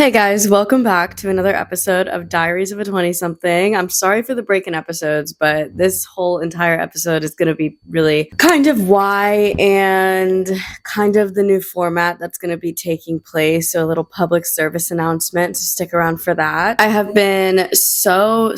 Hey guys, welcome back to another episode of Diaries of a 20-something. I'm sorry for the break in episodes, but this whole entire episode is going to be really kind of why and kind of the new format that's going to be taking place. So a little public service announcement, so stick around for that. I have been so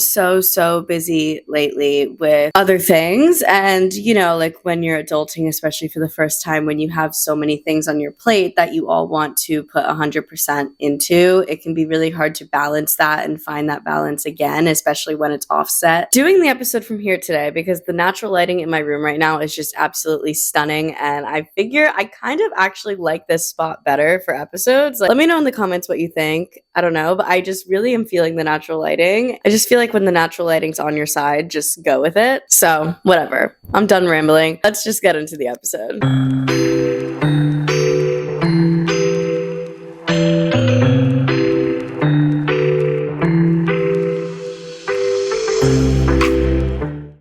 busy lately with other things. And, like when you're adulting, especially for the first time, when you have so many things on your plate that you all want to put 100% into, it can be really hard to balance that and find that balance again, especially when it's offset. Doing the episode from here today because the natural lighting in my room right now is just absolutely stunning, and I figure I kind of actually like this spot better for episodes. Let me know in the comments what you think. I don't know, but I just really am feeling the natural lighting. I just feel like when the natural lighting's on your side, just go with it. So, whatever. I'm done rambling. Let's just get into the episode.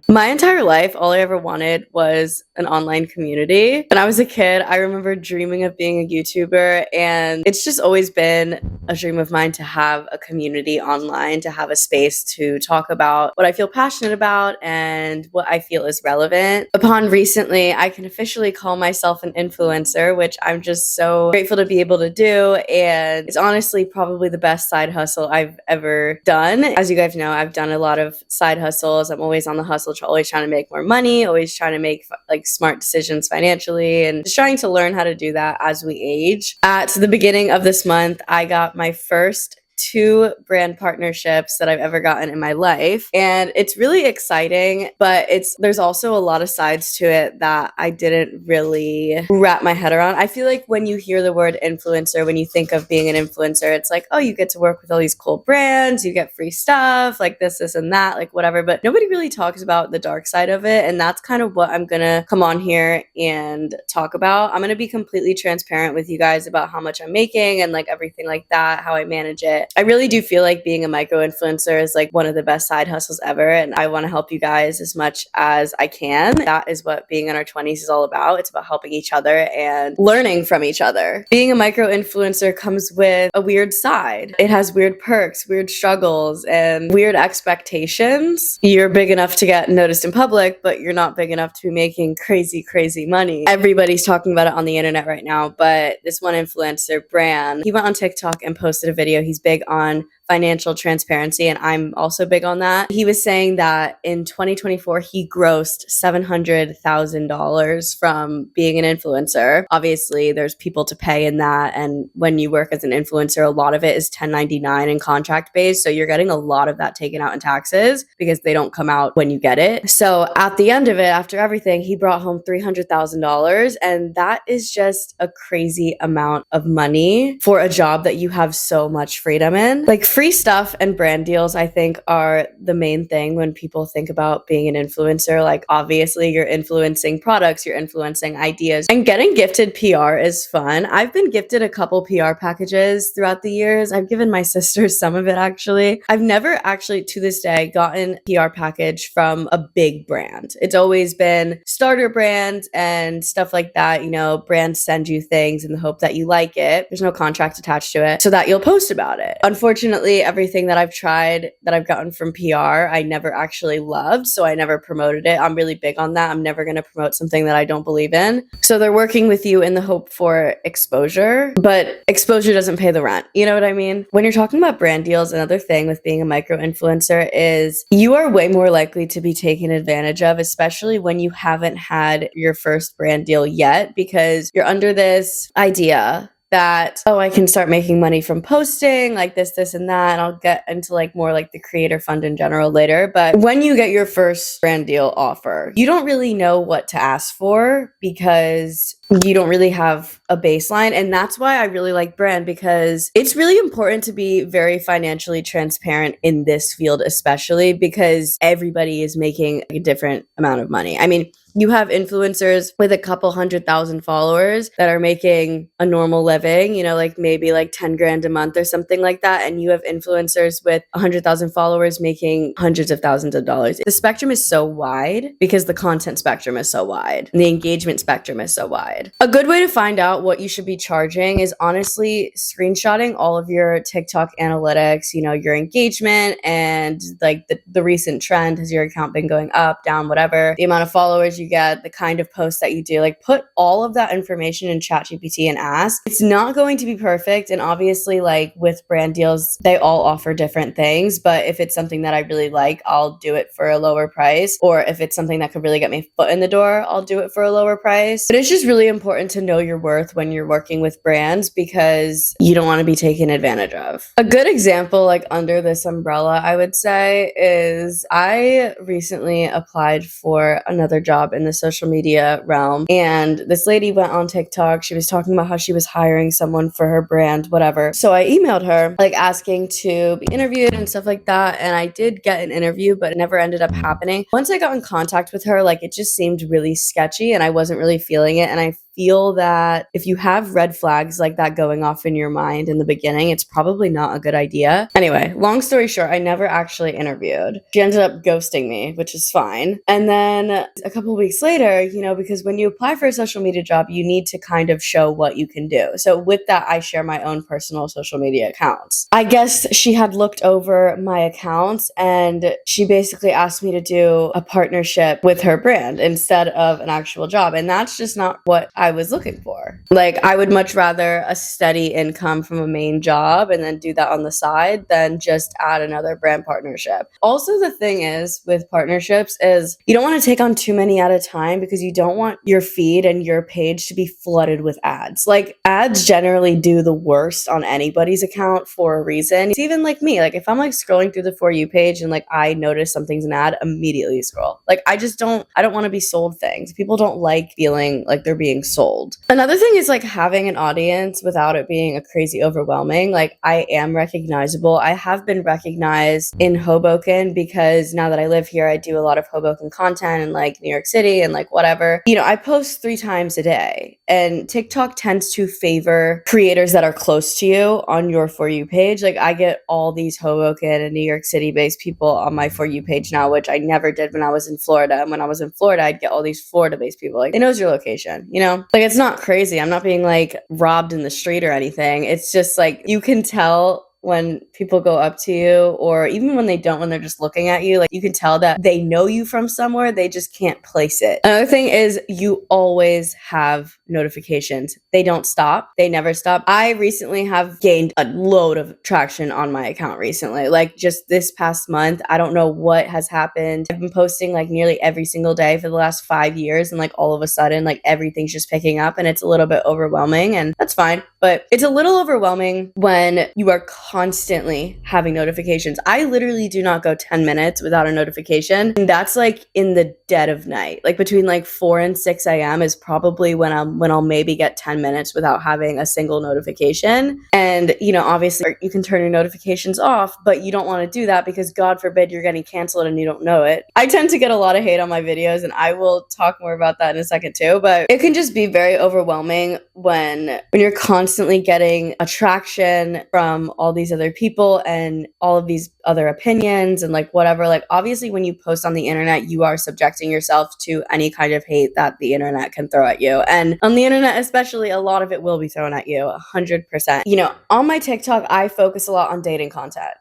My entire life, all I ever wanted was an online community. When I was a kid, I remember dreaming of being a YouTuber, and it's just always been a dream of mine to have a community online, to have a space to talk about what I feel passionate about and what I feel is relevant. Upon recently, I can officially call myself an influencer, which I'm just so grateful to be able to do, and it's honestly probably the best side hustle I've ever done. As you guys know, I've done a lot of side hustles. I'm always on the hustle, always trying to make more money, always trying to make smart decisions financially, and just trying to learn how to do that as we age. At the beginning of this month, I got my first 2 brand partnerships that I've ever gotten in my life, and it's really exciting, but there's also a lot of sides to it that I didn't really wrap my head around. I feel like when you hear the word influencer, when you think of being an influencer, it's like, oh, you get to work with all these cool brands, you get free stuff, like this and that, like whatever, but nobody really talks about the dark side of it, and that's kind of what I'm gonna come on here and talk about. I'm gonna be completely transparent with you guys about how much I'm making and everything like that, how I manage it. I really do feel like being a micro influencer is one of the best side hustles ever, and I want to help you guys as much as I can. That is what being in our 20s is all about. It's about helping each other and learning from each other. Being a micro influencer comes with a weird side. It has weird perks, weird struggles, and weird expectations. You're big enough to get noticed in public, but you're not big enough to be making crazy money. Everybody's talking about it on the internet right now, but this one influencer, Bran, he went on TikTok and posted a video. He's big on financial transparency, and I'm also big on that. He was saying that in 2024, he grossed $700,000 from being an influencer. Obviously, there's people to pay in that, and when you work as an influencer, a lot of it is 1099 and contract based, so you're getting a lot of that taken out in taxes because they don't come out when you get it. So at the end of it, after everything, he brought home $300,000, and that is just a crazy amount of money for a job that you have so much freedom in. Free stuff and brand deals, I think, are the main thing when people think about being an influencer. Obviously, you're influencing products, you're influencing ideas, and getting gifted PR is fun. I've been gifted a couple PR packages throughout the years. I've given my sister some of it, actually. I've never actually, to this day, gotten a PR package from a big brand. It's always been starter brands and stuff like that. Brands send you things in the hope that you like it. There's no contract attached to it so that you'll post about it. Unfortunately, everything that I've tried that I've gotten from PR, I never actually loved, so I never promoted it. I'm really big on that. I'm never going to promote something that I don't believe in. So they're working with you in the hope for exposure, but exposure doesn't pay the rent. You know what I mean? When you're talking about brand deals, another thing with being a micro influencer is you are way more likely to be taken advantage of, especially when you haven't had your first brand deal yet, because you're under this idea that, oh, I can start making money from posting this and that, and I'll get into more the creator fund in general later. But when you get your first brand deal offer, you don't really know what to ask for because you don't really have a baseline. And that's why I really like brand, because it's really important to be very financially transparent in this field, especially because everybody is making a different amount of money. I mean, you have influencers with a couple 100,000 followers that are making a normal living, maybe 10 grand a month or something like that. And you have influencers with 100,000 followers making hundreds of thousands of dollars. The spectrum is so wide because the content spectrum is so wide and the engagement spectrum is so wide. side. A good way to find out what you should be charging is honestly screenshotting all of your TikTok analytics, your engagement and like the recent trend. Has your account been going up, down, whatever, the amount of followers you get, the kind of posts that you do, like put all of that information in ChatGPT and ask. It's not going to be perfect. And obviously like with brand deals, they all offer different things, but if it's something that I really like, I'll do it for a lower price. Or if it's something that could really get me foot in the door, I'll do it for a lower price. But it's just really important to know your worth when you're working with brands because you don't want to be taken advantage of. A good example, like under this umbrella, I would say, is I recently applied for another job in the social media realm. And this lady went on TikTok. She was talking about how she was hiring someone for her brand, whatever. So I emailed her, like asking to be interviewed and stuff like that. And I did get an interview, but it never ended up happening. Once I got in contact with her, like it just seemed really sketchy and I wasn't really feeling it. And I feel that if you have red flags like that going off in your mind in the beginning, it's probably not a good idea. Anyway, long story short, I never actually interviewed. She ended up ghosting me, which is fine. And then a couple of weeks later, because when you apply for a social media job, you need to kind of show what you can do. So with that, I share my own personal social media accounts. I guess she had looked over my accounts and she basically asked me to do a partnership with her brand instead of an actual job. And that's just not what I was looking for. Like, I would much rather a steady income from a main job and then do that on the side than just add another brand partnership. Also, the thing is with partnerships is you don't want to take on too many at a time because you don't want your feed and your page to be flooded with ads. Like, ads generally do the worst on anybody's account for a reason. It's even like me. Like, if I'm like scrolling through the For You page and like I notice something's an ad, immediately scroll. Like, I don't want to be sold things. People don't like feeling like they're being sold. Another thing is like having an audience without it being a crazy overwhelming. Like, I am recognizable. I have been recognized in Hoboken because now that I live here, I do a lot of Hoboken content in like New York City and like whatever. I post 3 times a day and TikTok tends to favor creators that are close to you on your For You page. Like, I get all these Hoboken and New York City based people on my For You page now, which I never did when I was in Florida. And when I was in Florida, I'd get all these Florida based people. Like, they knows your location, Like, it's not crazy. I'm not being like robbed in the street or anything. It's just like you can tell when people go up to you, or even when they don't, when they're just looking at you, like you can tell that they know you from somewhere, they just can't place it. Another thing is you always have notifications. They don't stop. They never stop. I recently have gained a load of traction on my account recently. Like just this past month, I don't know what has happened. I've been posting like nearly every single day for the last 5 years, and like all of a sudden, like everything's just picking up, and it's a little bit overwhelming, and that's fine. But it's a little overwhelming when you are constantly having notifications. I literally do not go 10 minutes without a notification. And that's like in the dead of night. Like between like 4 and 6 a.m. is probably when I'll maybe get 10 minutes without having a single notification. And, obviously you can turn your notifications off, but you don't want to do that because God forbid you're getting canceled and you don't know it. I tend to get a lot of hate on my videos, and I will talk more about that in a second too, but it can just be very overwhelming when you're constantly getting attraction from all these other people and all of these other opinions and like whatever. Like obviously when you post on the internet, you are subjecting yourself to any kind of hate that the internet can throw at you. And on the internet especially, a lot of it will be thrown at you 100%. On my TikTok, I focus a lot on dating content,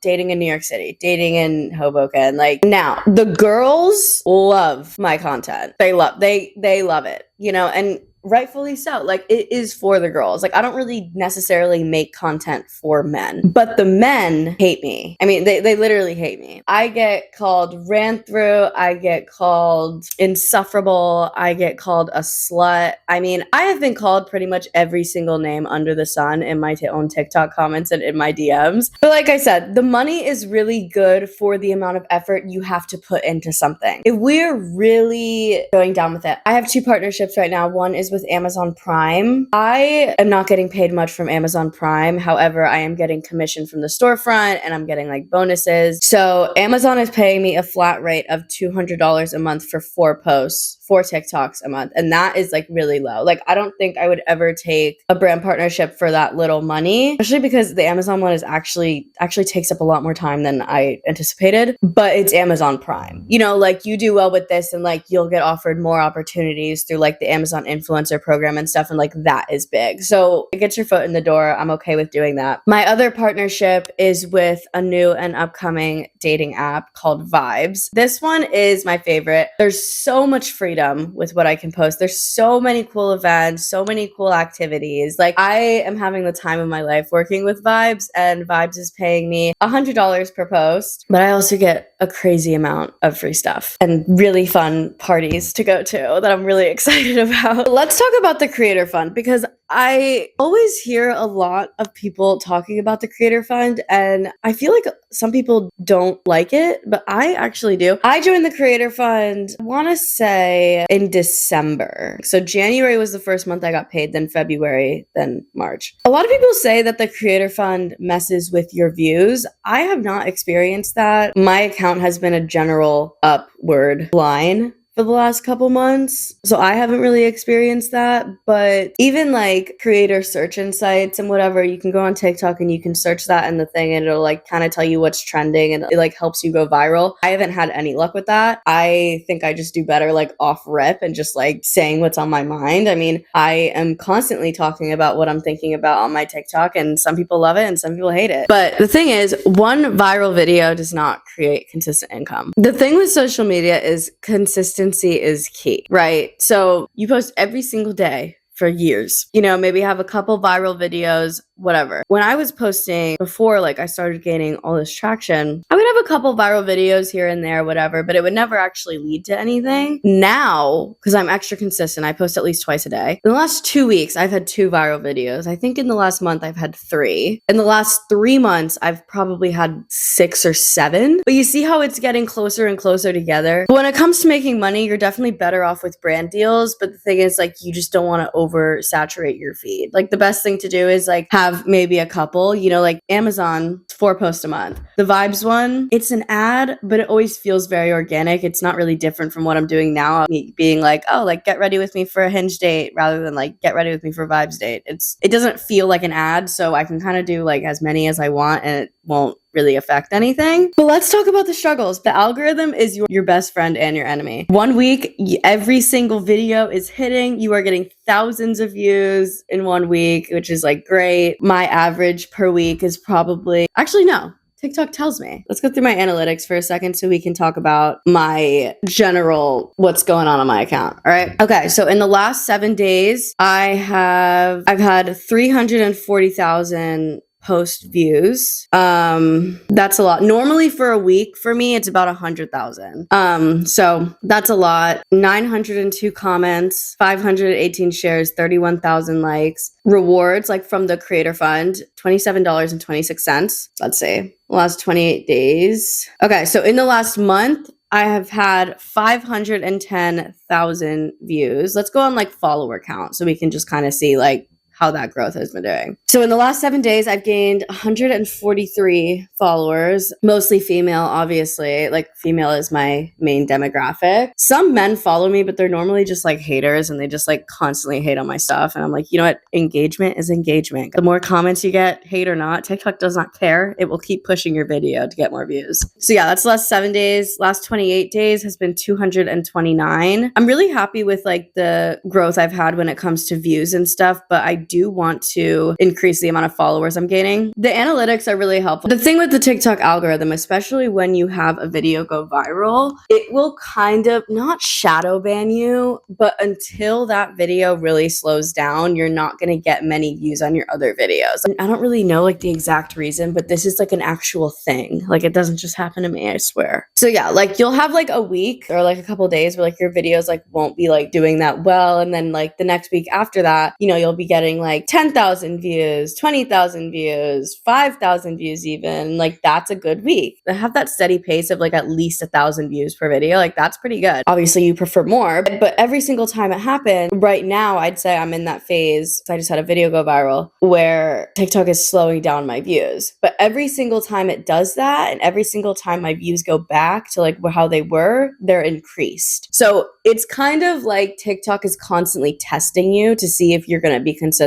dating in New York City, dating in Hoboken. Like now the girls love my content. They love it, and rightfully so. Like it is for the girls. Like I don't really necessarily make content for men, but the men hate me. I mean, they literally hate me. I get called ran through. I get called insufferable. I get called a slut. I mean, I have been called pretty much every single name under the sun in my own TikTok comments and in my DMs. But like I said, the money is really good for the amount of effort you have to put into something. If we're really going down with it, I have 2 partnerships right now. One is with Amazon Prime. I am not getting paid much from Amazon Prime. However, I am getting commission from the storefront and I'm getting like bonuses. So Amazon is paying me a flat rate of $200 a month for 4 posts, 4 TikToks a month. And that is like really low. Like I don't think I would ever take a brand partnership for that little money, especially because the Amazon one is actually takes up a lot more time than I anticipated, but it's Amazon Prime. Like you do well with this and like you'll get offered more opportunities through like the Amazon influencer influencer program and stuff, and like that is big. So it gets your foot in the door. I'm okay with doing that. My other partnership is with a new and upcoming dating app called Vibes. This one is my favorite. There's so much freedom with what I can post. There's so many cool events, so many cool activities. Like, I am having the time of my life working with Vibes, and Vibes is paying me $100 per post, but I also get a crazy amount of free stuff and really fun parties to go to that I'm really excited about. Let's talk about the Creator Fund, because I always hear a lot of people talking about the Creator Fund, and I feel like some people don't like it, but I actually do. I joined the Creator Fund, I want to say in December. So January was the first month I got paid, then February, then March. A lot of people say that the Creator Fund messes with your views. I have not experienced that. My account has been a general upward line for the last couple months, so I haven't really experienced that. But even like creator search insights and whatever, you can go on TikTok and you can search that in the thing, and it'll like kind of tell you what's trending, and it like helps you go viral. I haven't had any luck with that. I think I just do better like off rip and just like saying what's on my mind. I mean, I am constantly talking about what I'm thinking about on my TikTok, and some people love it and some people hate it. But the thing is, one viral video does not create consistent income. The thing with social media is consistency is key, right? So you post every single day for years, you know, maybe have a couple viral videos, whatever. When I was posting before, like I started gaining all this traction, I would have a couple viral videos here and there, whatever, but it would never actually lead to anything. Now, because I'm extra consistent, I post at least twice a day. In the last 2 weeks, I've had 2 viral videos. I think in the last month, I've had 3. In the last 3 months, I've probably had 6 or 7. But you see how it's getting closer and closer together. But when it comes to making money, you're definitely better off with brand deals. But the thing is, like, you just don't want to oversaturate your feed. Like, the best thing to do is like have maybe a couple, you know, like Amazon, 4 posts a month. The Vibes one, it's an ad, but it always feels very organic. It's not really different from what I'm doing now. Me being like, oh, like get ready with me for a hinge date, rather than like get ready with me for a Vibes date. It doesn't feel like an ad, so I can kind of do like as many as I want, and it won't really affect anything. But let's talk about the struggles. The algorithm is your best friend and your enemy. 1 week, every single video is hitting. You are getting thousands of views in 1 week, which is like great. My average per week is probably, actually no, TikTok tells me. Let's go through my analytics for a second so we can talk about my general what's going on my account. All right. Okay. So in the last 7 days, I've had 340,000 post views. That's a lot. Normally for a week for me, it's about 100,000. So that's a lot. 902 comments, 518 shares, 31,000 likes. Rewards, like from the Creator Fund, $27.26. Let's see. Last 28 days. Okay. So in the last month, I have had 510,000 views. Let's go on like follower count so we can just kind of see like how that growth has been doing. So in the last 7 days, I've gained 143 followers, mostly female, obviously. Like, female is my main demographic. Some men follow me, but they're normally just like haters, and they just like constantly hate on my stuff. And I'm like, you know what? Engagement is engagement. The more comments you get, hate or not, TikTok does not care. It will keep pushing your video to get more views. So yeah, that's the last 7 days. Last 28 days has been 229. I'm really happy with like the growth I've had when it comes to views and stuff, but I do want to increase the amount of followers I'm gaining. The analytics are really helpful. The thing with the TikTok algorithm, especially when you have a video go viral, it will kind of not shadow ban you, but until that video really slows down, you're not going to get many views on your other videos. And I don't really know like the exact reason, but this is like an actual thing. Like, it doesn't just happen to me, I swear. So yeah, like you'll have like a week or like a couple days where like your videos like won't be like doing that well. And then like the next week after that, you know, you'll be getting like 10,000 views, 20,000 views, 5,000 views even. Like, that's a good week. To have that steady pace of like at least 1,000 views per video, like that's pretty good. Obviously you prefer more, but every single time it happens, right now I'd say I'm in that phase. I just had a video go viral where TikTok is slowing down my views. But every single time it does that, and every single time my views go back to like how they were, they're increased. So it's kind of like TikTok is constantly testing you to see if you're going to be consistent,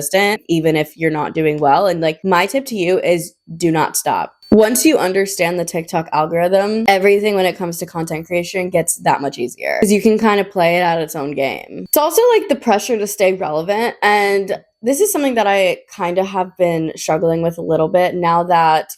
even if you're not doing well. And like, my tip to you is do not stop. Once you understand the TikTok algorithm, everything when it comes to content creation gets that much easier because you can kind of play it at its own game. It's also like the pressure to stay relevant, and this is something that I kind of have been struggling with a little bit now that,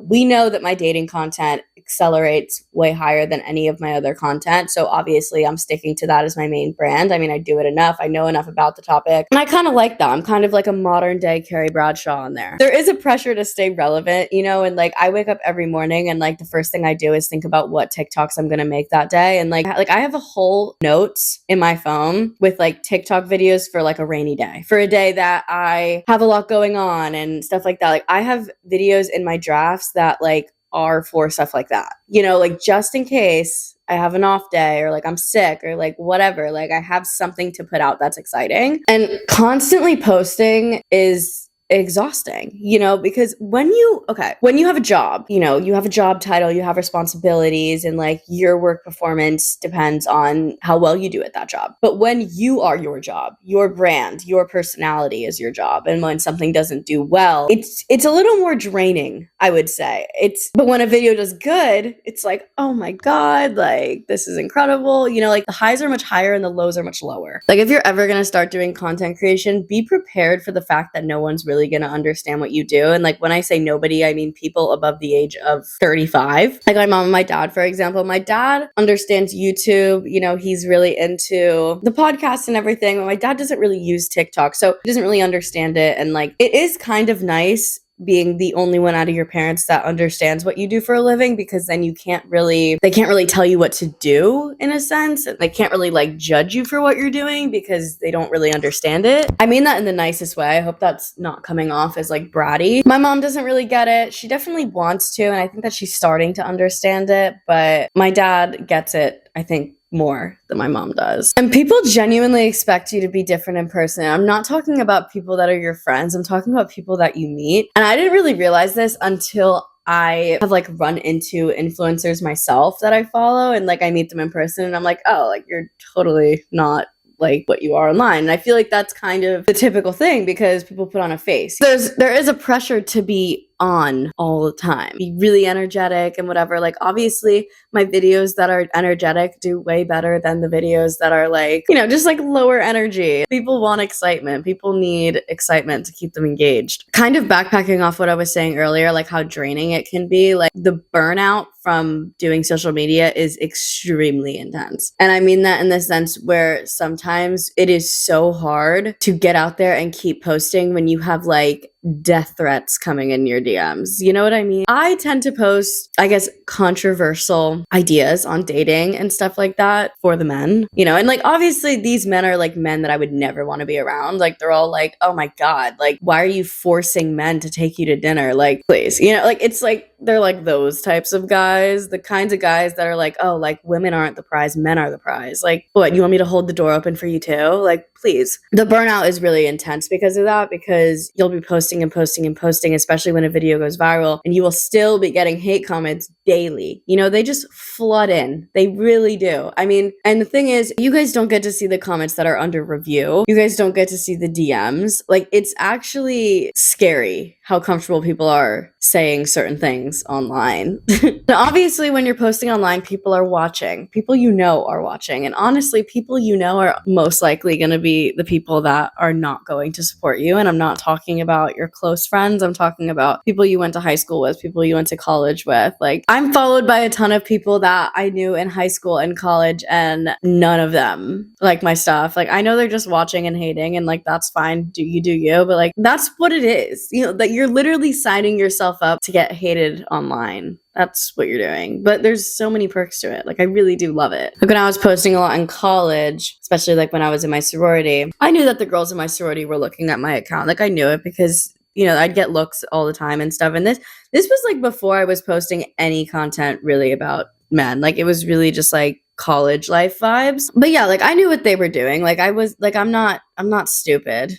we know that my dating content accelerates way higher than any of my other content. So obviously I'm sticking to that as my main brand. I mean, I do it enough. I know enough about the topic. And I kind of like that. I'm kind of like a modern day Carrie Bradshaw on there. There is a pressure to stay relevant, and like I wake up every morning and like the first thing I do is think about what TikToks I'm going to make that day. And like I have a whole notes in my phone with like TikTok videos for like a rainy day, for a day that I have a lot going on and stuff like that. Like I have videos in my drafts that like are for stuff like that, like just in case I have an off day or like I'm sick or like whatever, like I have something to put out that's exciting. And constantly posting is exhausting, because when you have a job, you have a job title, you have responsibilities, and like your work performance depends on how well you do at that job. But when you are your job, your brand, your personality is your job, and when something doesn't do well, it's a little more draining, I would say. But when a video does good, it's like, oh my god, like this is incredible, like the highs are much higher and the lows are much lower. Like if you're ever going to start doing content creation, be prepared for the fact that no one's really going to understand what you do. And like when I say nobody, I mean people above the age of 35. Like my mom and my dad, for example. My dad understands YouTube, he's really into the podcast and everything, but my dad doesn't really use TikTok, so he doesn't really understand it. And like it is kind of nice being the only one out of your parents that understands what you do for a living, because then they can't really tell you what to do in a sense. They can't really like judge you for what you're doing because they don't really understand it. I mean that in the nicest way. I hope that's not coming off as like bratty. My mom doesn't really get it. She definitely wants to, and I think that she's starting to understand it, but my dad gets it, I think, more than my mom does. And people genuinely expect you to be different in person. I'm not talking about people that are your friends. I'm talking about people that you meet. And I didn't really realize this until I have like run into influencers myself that I follow, and like I meet them in person and I'm like, oh, like you're totally not like what you are online. And I feel like that's kind of the typical thing because people put on a face. There is a pressure to be on all the time, be really energetic and whatever. Like obviously my videos that are energetic do way better than the videos that are like, just like lower energy. People want excitement. People need excitement to keep them engaged. Kind of backpacking off what I was saying earlier, like how draining it can be. Like the burnout from doing social media is extremely intense. And I mean that in the sense where sometimes it is so hard to get out there and keep posting when you have like death threats coming in your DMs. You know what I mean? I tend to post, I guess, controversial ideas on dating and stuff like that for the men, and like obviously these men are like men that I would never want to be around. Like they're all like, oh my God, like why are you forcing men to take you to dinner? Like, please, like it's like they're like those types of guys, the kinds of guys that are like, oh, like women aren't the prize, men are the prize. Like, what, you want me to hold the door open for you too? Like, please. The burnout is really intense because of that, because you'll be posting and posting and posting, especially when a video goes viral, and you will still be getting hate comments daily. They just flood in. They really do. I mean, and the thing is, you guys don't get to see the comments that are under review. You guys don't get to see the DMs. Like, it's actually scary how comfortable people are saying certain things online. Now, obviously, when you're posting online, people are watching. People are watching. And honestly, people are most likely going to be the people that are not going to support you. And I'm not talking about your close friends. I'm talking about people you went to high school with, people you went to college with. Like, I'm followed by a ton of people that I knew in high school and college, and none of them like my stuff. Like, I know they're just watching and hating, and like, that's fine. Do you, but like, that's what it is. That you're literally signing yourself up to get hated online. That's what you're doing. But there's so many perks to it. Like, I really do love it. Like, when I was posting a lot in college, especially like when I was in my sorority, I knew that the girls in my sorority were looking at my account. Like, I knew it because, I'd get looks all the time and stuff. And this was like before I was posting any content really about men. Like, it was really just like college life vibes. But yeah, like I knew what they were doing. Like, I was like, I'm not stupid.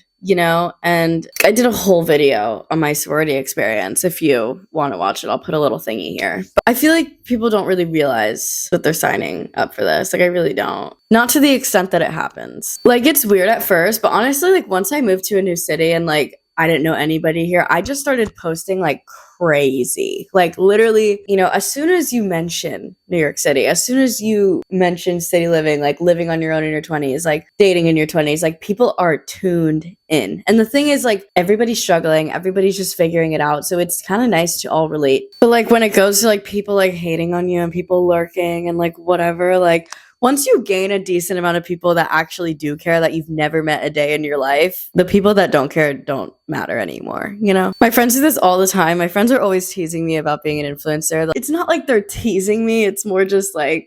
And I did a whole video on my sorority experience. If you want to watch it, I'll put a little thingy here. But I feel like people don't really realize that they're signing up for this. Like, I really don't. Not to the extent that it happens. Like, it's weird at first, but honestly, like once I moved to a new city and like I didn't know anybody here. I just started posting like crazy. Like literally, as soon as you mention New York City, as soon as you mention city living, like living on your own in your 20s, like dating in your 20s, like people are tuned in. And the thing is, like, everybody's struggling, everybody's just figuring it out. So it's kind of nice to all relate. But like when it goes to like people like hating on you and people lurking and like whatever, like once you gain a decent amount of people that actually do care, that you've never met a day in your life, the people that don't care don't matter anymore, My friends do this all the time. My friends are always teasing me about being an influencer. Like, it's not like they're teasing me. It's more just like,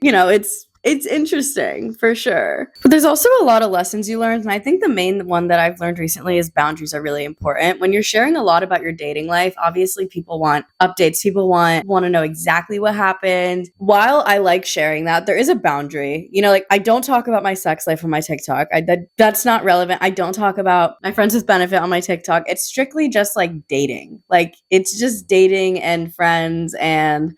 it's interesting for sure. But there's also a lot of lessons you learn. And I think the main one that I've learned recently is boundaries are really important. When you're sharing a lot about your dating life, obviously people want updates. People want to know exactly what happened. While I like sharing that, there is a boundary. Like I don't talk about my sex life on my TikTok. That's not relevant. I don't talk about my friends with benefit on my TikTok. It's strictly just like dating. Like it's just dating and friends and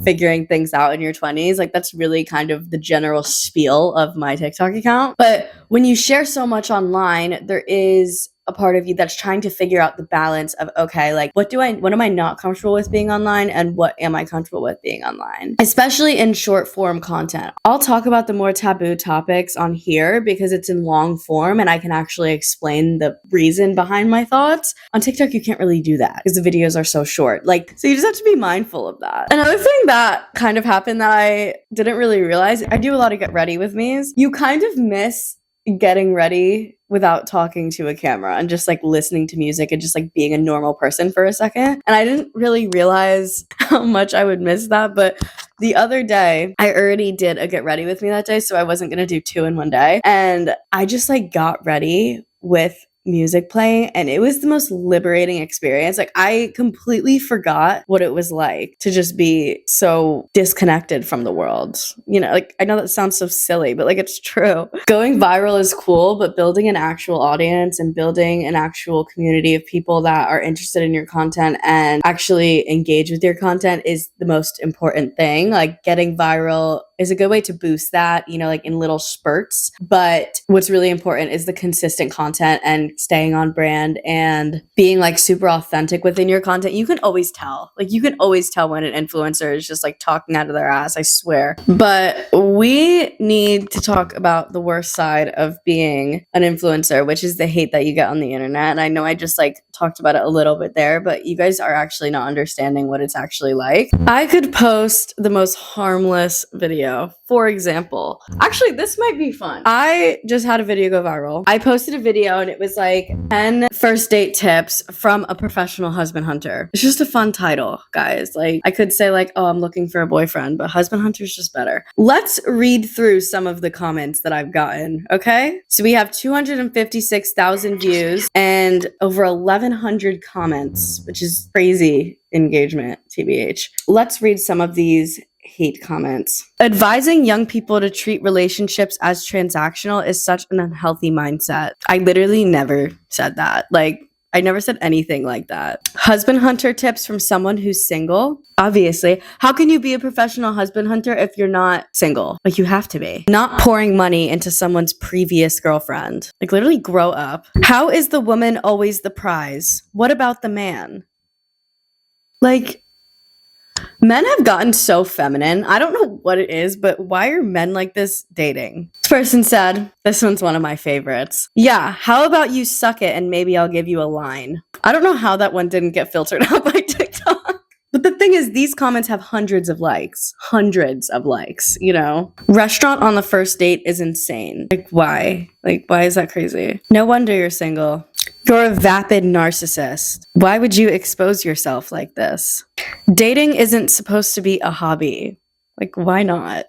figuring things out in your 20s. Like that's really kind of the general spiel of my TikTok account. But when you share so much online, there is a part of you that's trying to figure out the balance of, okay, like what am I not comfortable with being online and what am I comfortable with being online, especially in short form content. I'll talk about the more taboo topics on here because it's in long form and I can actually explain the reason behind my thoughts. On TikTok, you can't really do that because the videos are so short. So you just have to be mindful of that. Another thing that kind of happened that I didn't really realize, I do a lot of get ready with me's. You kind of miss getting ready without talking to a camera and just like listening to music and just like being a normal person for a second. And I didn't really realize how much I would miss that. But the other day, I already did a get ready with me that day. So I wasn't going to do 2 in one day. And I just like got ready with music playing and it was the most liberating experience. Like I completely forgot what it was like to just be so disconnected from the world. Like I know that sounds so silly, but like it's true. Going viral is cool, but building an actual audience and building an actual community of people that are interested in your content and actually engage with your content is the most important thing. Like getting viral is a good way to boost that, like in little spurts. But what's really important is the consistent content and staying on brand and being like super authentic within your content. You can always tell. Like you can always tell when an influencer is just like talking out of their ass, I swear. But we need to talk about the worst side of being an influencer, which is the hate that you get on the internet. And I know I just like talked about it a little bit there, but you guys are actually not understanding what it's actually like. I could post the most harmless video. For example, actually, this might be fun. I just had a video go viral. I posted a video and it was like 10 first date tips from a professional husband hunter. It's just a fun title, guys. Like I could say like, oh, I'm looking for a boyfriend, but husband hunter is just better. Let's read through some of the comments that I've gotten, okay? So we have 256,000 views and over 1,100 comments, which is crazy engagement, TBH. Let's read some of these hate comments. Advising young people to treat relationships as transactional is such an unhealthy mindset. I literally never said that. Like, I never said anything like that. Husband hunter tips from someone who's single. Obviously, how can you be a professional husband hunter if you're not single? Like, you have to be. Not pouring money into someone's previous girlfriend. Like, literally grow up. How is the woman always the prize? What about the man? Like, men have gotten so feminine. I don't know what it is, but why are men like this dating? This person said, this one's one of my favorites. Yeah, how about you suck it and maybe I'll give you a line. I don't know how that one didn't get filtered out by TikTok. But the thing is, these comments have hundreds of likes. Restaurant on the first date is insane. Like, why? Like, why is that crazy? No wonder you're single. You're a vapid narcissist. Why would you expose yourself like this? Dating isn't supposed to be a hobby. Like, why not?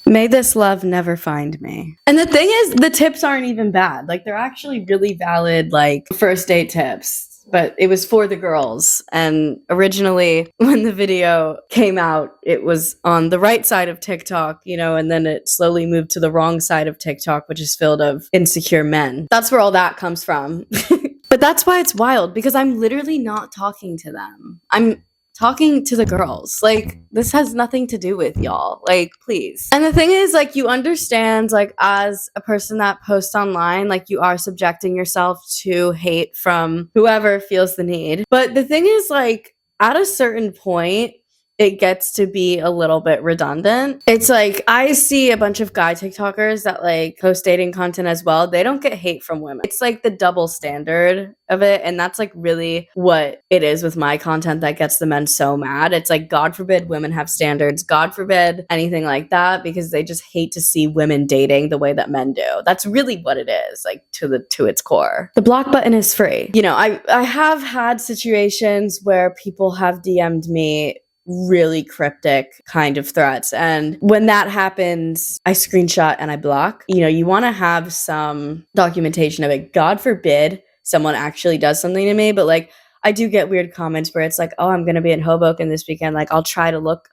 May this love never find me. And the thing is, the tips aren't even bad. Like, they're actually really valid, like, first date tips. But it was for the girls. And originally, when the video came out, it was on the right side of TikTok, and then it slowly moved to the wrong side of TikTok, which is filled of insecure men. That's where all that comes from. But that's why it's wild, because I'm literally not talking to them. I'm talking to the girls. Like, this has nothing to do with y'all. Like, please. And the thing is, like, you understand, like, as a person that posts online, like, you are subjecting yourself to hate from whoever feels the need. But the thing is, like, at a certain point, it gets to be a little bit redundant. It's like I see a bunch of guy TikTokers that like post dating content as well. They don't get hate from women. It's like the double standard of it. And that's like really what it is with my content that gets the men so mad. It's like, God forbid women have standards. God forbid anything like that, because they just hate to see women dating the way that men do. That's really what it is, like to its core. The block button is free. You know, I have had situations where people have DM'd me really cryptic kind of threats. And when that happens, I screenshot and I block. You know, you want to have some documentation of it. God forbid someone actually does something to me, but like I do get weird comments where it's like, oh, I'm going to be in Hoboken this weekend. Like I'll try to look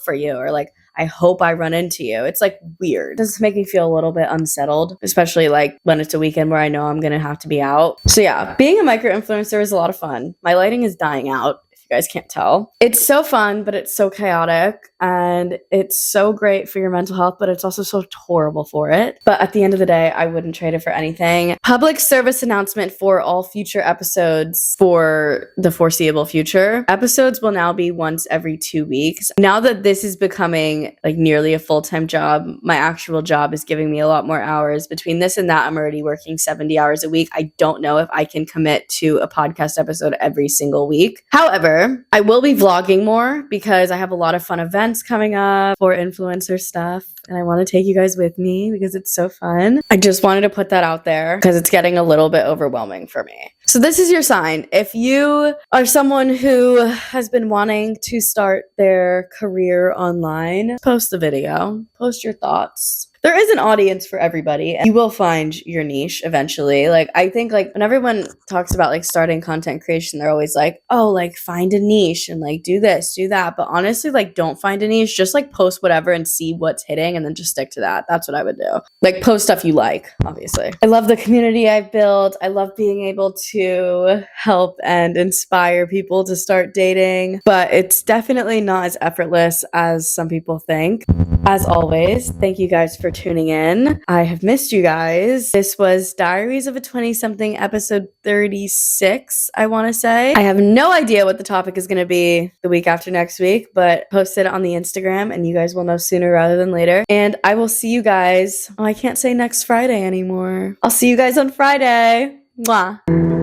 for you, or like, I hope I run into you. It's like weird. This does make me feel a little bit unsettled, especially like when it's a weekend where I know I'm going to have to be out. So yeah, being a micro influencer is a lot of fun. My lighting is dying out. You guys can't tell. It's so fun, but it's so chaotic, and it's so great for your mental health, but it's also so horrible for it. But at the end of the day, I wouldn't trade it for anything. Public service announcement for all future episodes for the foreseeable future. Episodes will now be once every 2 weeks. Now that this is becoming like nearly a full-time job, my actual job is giving me a lot more hours. Between this and that, I'm already working 70 hours a week. I don't know if I can commit to a podcast episode every single week. However, I will be vlogging more because I have a lot of fun events coming up for influencer stuff, and I want to take you guys with me because it's so fun. I just wanted to put that out there because it's getting a little bit overwhelming for me. So this is your sign. If you are someone who has been wanting to start their career online, post the video, post your thoughts. There is an audience for everybody, and you will find your niche eventually. Like, I think like when everyone talks about like starting content creation, they're always like, oh, like find a niche and like do this, do that. But honestly, like don't find a niche, just like post whatever and see what's hitting and then just stick to that. That's what I would do. Like post stuff you like, obviously. I love the community I've built. I love being able to help and inspire people to start dating, but it's definitely not as effortless as some people think. As always, thank you guys for tuning in. I have missed you guys. This was Diaries of a 20-something, episode 36, I want to say. I have no idea what the topic is going to be the week after next week, but post it on the Instagram and you guys will know sooner rather than later. And I will see you guys. Oh, I can't say next Friday anymore. I'll see you guys on Friday. Mwah.